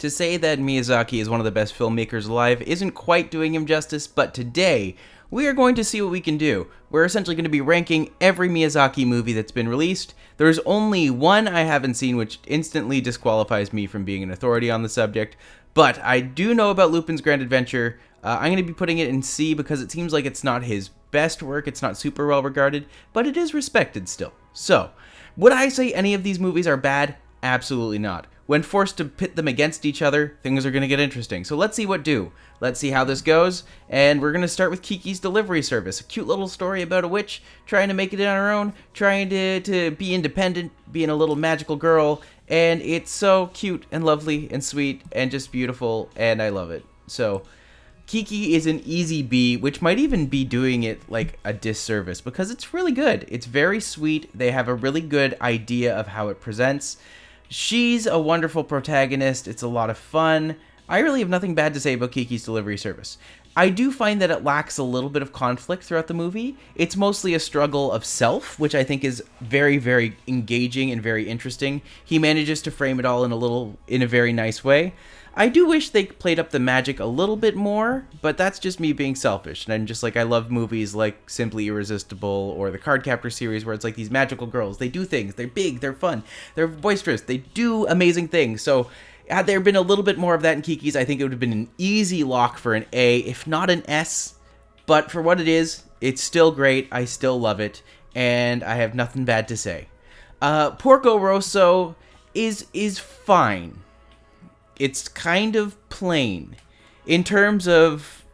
To say that Miyazaki is one of the best filmmakers alive isn't quite doing him justice, but today we are going to see what we can do. We're essentially going to be ranking every Miyazaki movie that's been released. There's only one I haven't seen, which instantly disqualifies me from being an authority on the subject, but I do know about Lupin's Grand Adventure. I'm going to be putting it in C because it seems like it's not his best work, it's not super well regarded, but it is respected still. So, would I say any of these movies are bad? Absolutely not. When forced to pit them against each other, things are going to get interesting. So let's see what do. Let's see how this goes. And we're going to start with Kikis Delivery Service, a cute little story about a witch trying to make it on her own, trying to be independent, being a little magical girl. And it's so cute and lovely and sweet and just beautiful, and I love it. So Kiki is an easy B, which might even be doing it like a disservice because it's really good. It's very sweet. They have a really good idea of how it presents. She's a wonderful protagonist. It's a lot of fun. I really have nothing bad to say about Kiki's Delivery Service. I do find that it lacks a little bit of conflict throughout the movie. It's mostly a struggle of self, which I think is very, very engaging and very interesting. He manages to frame it all in a very nice way. I do wish they played up the magic a little bit more, but that's just me being selfish. And I'm just like, I love movies like Simply Irresistible or the Cardcaptor series where it's like these magical girls. They do things. They're big. They're fun. They're boisterous. They do amazing things. So had there been a little bit more of that in Kiki's, I think it would have been an easy lock for an A, if not an S. But for what it is, it's still great. I still love it. And I have nothing bad to say. Porco Rosso is fine. It's kind of plain. In terms of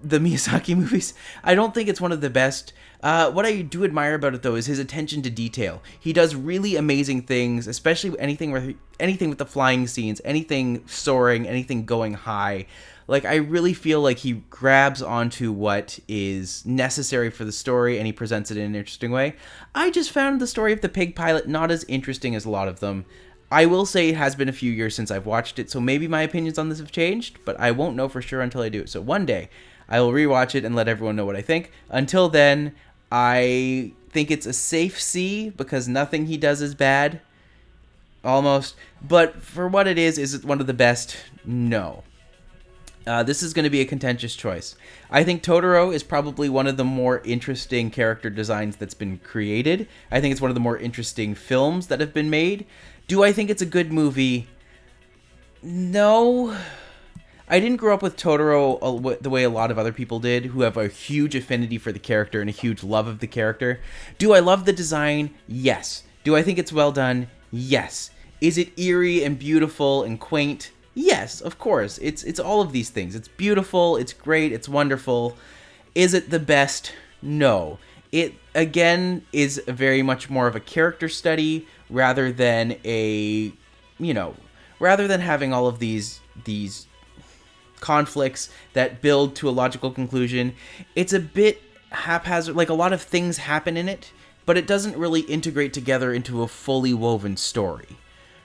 the Miyazaki movies, I don't think it's one of the best. What I do admire about it, though, is his attention to detail. He does really amazing things, especially anything with the flying scenes, anything soaring, anything going high. Like, I really feel like he grabs onto what is necessary for the story, and he presents it in an interesting way. I just found the story of the pig pilot not as interesting as a lot of them. I will say it has been a few years since I've watched it, so maybe my opinions on this have changed, but I won't know for sure until I do. So one day, I will rewatch it and let everyone know what I think. Until then, I think it's a safe C, because nothing he does is bad. Almost. But for what it is it one of the best? No. This is going to be a contentious choice. I think Totoro is probably one of the more interesting character designs that's been created. I think it's one of the more interesting films that have been made. Do I think it's a good movie? No. I didn't grow up with Totoro the way a lot of other people did, who have a huge affinity for the character and a huge love of the character. Do I love the design? Yes. Do I think it's well done? Yes. Is it eerie and beautiful and quaint? Yes, of course. It's all of these things. It's beautiful, it's great, it's wonderful. Is it the best? No. It, again, is very much more of a character study rather than rather than having all of these conflicts that build to a logical conclusion. It's a bit haphazard, like a lot of things happen in it, but it doesn't really integrate together into a fully woven story.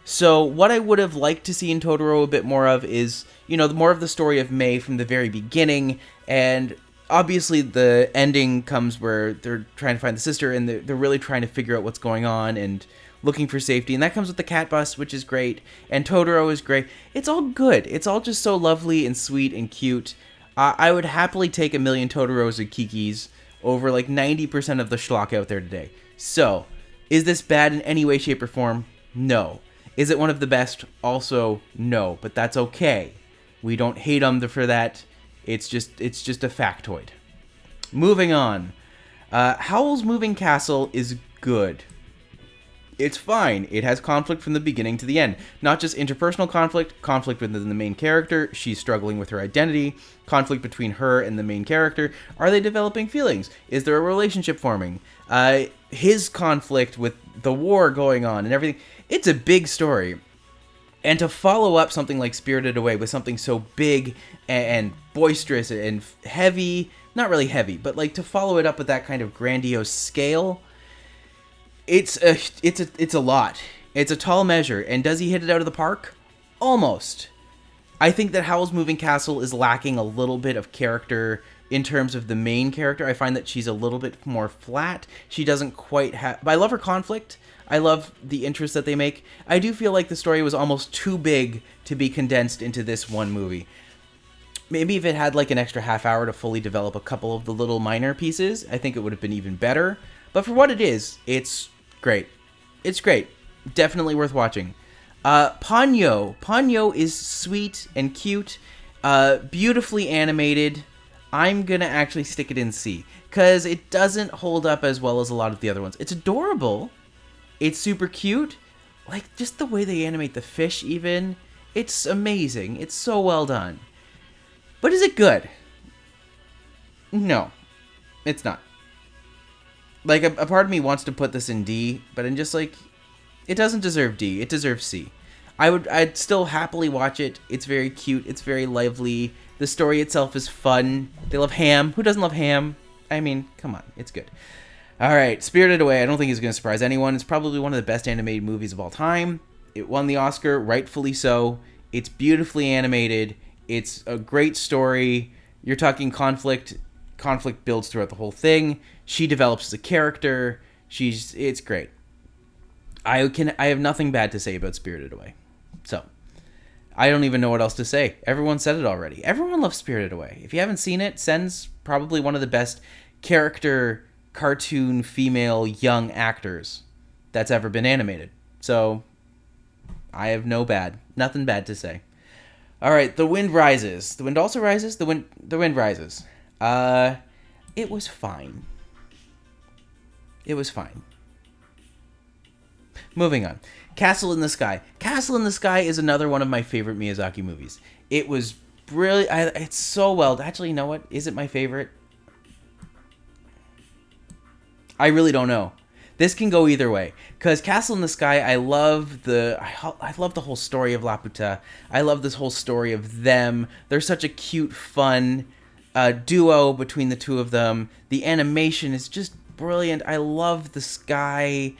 So what I would have liked to see in Totoro a bit more of is, more of the story of Mei from the very beginning, and obviously the ending comes where they're trying to find the sister, and they're really trying to figure out what's going on and looking for safety, and that comes with the cat bus, which is great, and Totoro is great. It's all good. It's all just so lovely and sweet and cute. I would happily take a million Totoros and Kikis over like 90% of the schlock out there today. So, is this bad in any way, shape, or form? No. Is it one of the best? Also, no. But that's okay. We don't hate them for that. It's just a factoid. Moving on. Howl's Moving Castle is good. It's fine. It has conflict from the beginning to the end. Not just interpersonal conflict within the main character. She's struggling with her identity. Conflict between her and the main character. Are they developing feelings? Is there a relationship forming? His conflict with the war going on and everything. It's a big story. And to follow up something like Spirited Away with something so big and boisterous and heavy, not really heavy, but like to follow it up with that kind of grandiose scale, it's a lot. It's a tall measure. And does he hit it out of the park? Almost. I think that Howl's Moving Castle is lacking a little bit of character in terms of the main character. I find that she's a little bit more flat. She doesn't quite have... I love her conflict. I love the interest that they make. I do feel like the story was almost too big to be condensed into this one movie. Maybe if it had like an extra half hour to fully develop a couple of the little minor pieces, I think it would have been even better. But for what it is, it's great. It's great. Definitely worth watching. Ponyo. Ponyo is sweet and cute, beautifully animated. I'm going to actually stick it in C, because it doesn't hold up as well as a lot of the other ones. It's adorable. It's super cute. Like, just the way they animate the fish even. It's amazing. It's so well done. But is it good? No, it's not. Like, a part of me wants to put this in D, but I'm just like, it doesn't deserve D. It deserves C. I'd still happily watch it. It's very cute. It's very lively. The story itself is fun. They love ham. Who doesn't love ham? I mean, come on. It's good. All right, Spirited Away. I don't think it's going to surprise anyone. It's probably one of the best animated movies of all time. It won the Oscar, rightfully so. It's beautifully animated. It's a great story. You're talking conflict. Conflict builds throughout the whole thing. She develops as a character. It's great. I have nothing bad to say about Spirited Away. So, I don't even know what else to say. Everyone said it already. Everyone loves Spirited Away. If you haven't seen it, Sen's probably one of the best character cartoon female young actors that's ever been animated. So, I have nothing bad to say. All right, The Wind Rises. The Wind also rises? The Wind Rises. It was fine. It was fine. Moving on. Castle in the Sky. Castle in the Sky is another one of my favorite Miyazaki movies. It was brilliant. It's so well. Actually, you know what? Is it my favorite? I really don't know. This can go either way. Because Castle in the Sky, I love the whole story of Laputa. I love this whole story of them. They're such a cute, fun duo between the two of them. The animation is just brilliant. I love the sky.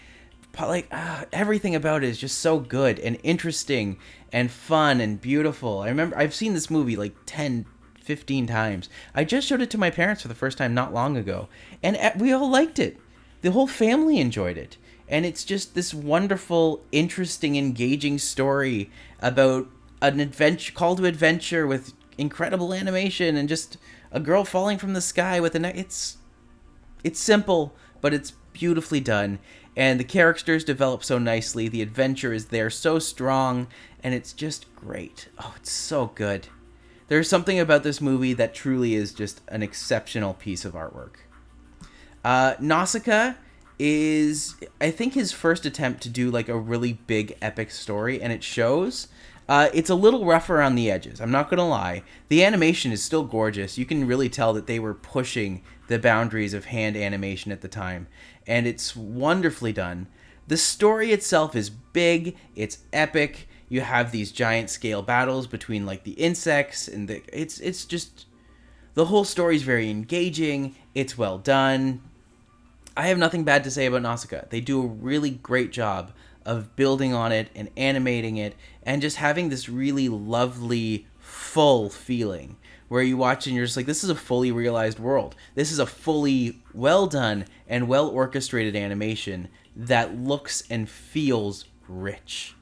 Like, everything about it is just so good and interesting and fun and beautiful. I remember I've seen this movie like 10, 15 times. I just showed it to my parents for the first time not long ago, and we all liked it. The whole family enjoyed it. And it's just this wonderful, interesting, engaging story about an adventure, call to adventure with incredible animation and just a girl falling from the sky with it's simple, but it's beautifully done. And the characters develop so nicely. The adventure is there so strong, and it's just great. Oh, it's so good. There's something about this movie that truly is just an exceptional piece of artwork. Nausicaa is, I think, his first attempt to do like a really big epic story, and it shows. It's a little rough around the edges, I'm not gonna lie. The animation is still gorgeous. You can really tell that they were pushing the boundaries of hand animation at the time, and it's wonderfully done. The story itself is big, it's epic. You have these giant scale battles between like the insects, and it's just, the whole story is very engaging. It's well done. I have nothing bad to say about Nausicaa. They do a really great job of building on it and animating it and just having this really lovely, full feeling where you watch and you're just like, this is a fully realized world. This is a fully well done and well orchestrated animation that looks and feels rich.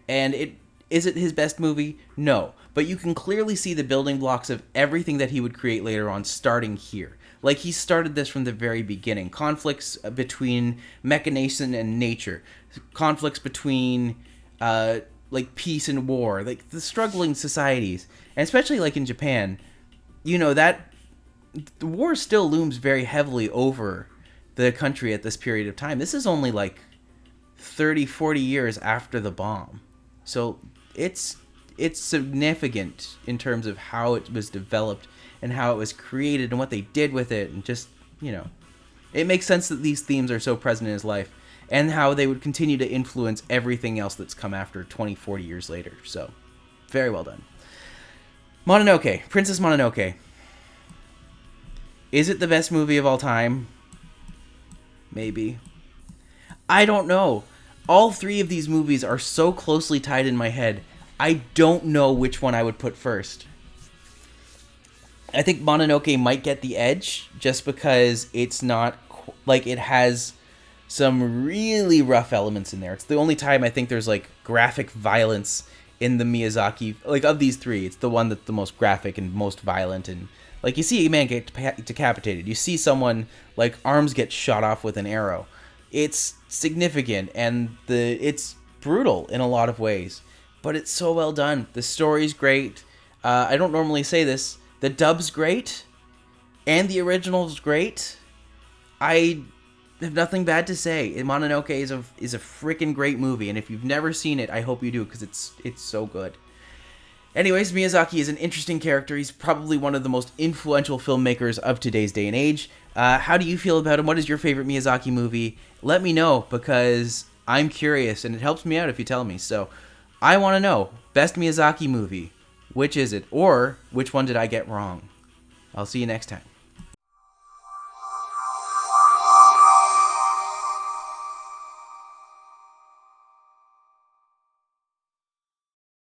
And is it his best movie? No. But you can clearly see the building blocks of everything that he would create later on starting here. Like, he started this from the very beginning. Conflicts between machination and nature. Conflicts between, like, peace and war. Like, the struggling societies. And especially, like, in Japan, you know, that the war still looms very heavily over the country at this period of time. This is only, like, 30, 40 years after the bomb. So, it's significant in terms of how it was developed and how it was created and what they did with it, and just, you know, it makes sense that these themes are so present in his life and how they would continue to influence everything else that's come after 20, 40 years later. So, very well done. Mononoke, Princess Mononoke. Is it the best movie of all time? Maybe. I don't know. All three of these movies are so closely tied in my head, I don't know which one I would put first. I think Mononoke might get the edge just because it's not, like, it has some really rough elements in there. It's the only time I think there's like graphic violence in the Miyazaki, like of these three. It's the one that's the most graphic and most violent, and like you see a man get decapitated. You see someone like arms get shot off with an arrow. It's significant, and it's brutal in a lot of ways, but it's so well done. The story's great. I don't normally say this. The dub's great, and the original's great. I have nothing bad to say. Mononoke is a freaking great movie, and if you've never seen it, I hope you do, because it's so good. Anyways, Miyazaki is an interesting character. He's probably one of the most influential filmmakers of today's day and age. How do you feel about him? What is your favorite Miyazaki movie? Let me know, because I'm curious, and it helps me out if you tell me. So I want to know, best Miyazaki movie. Which is it? Or which one did I get wrong? I'll see you next time.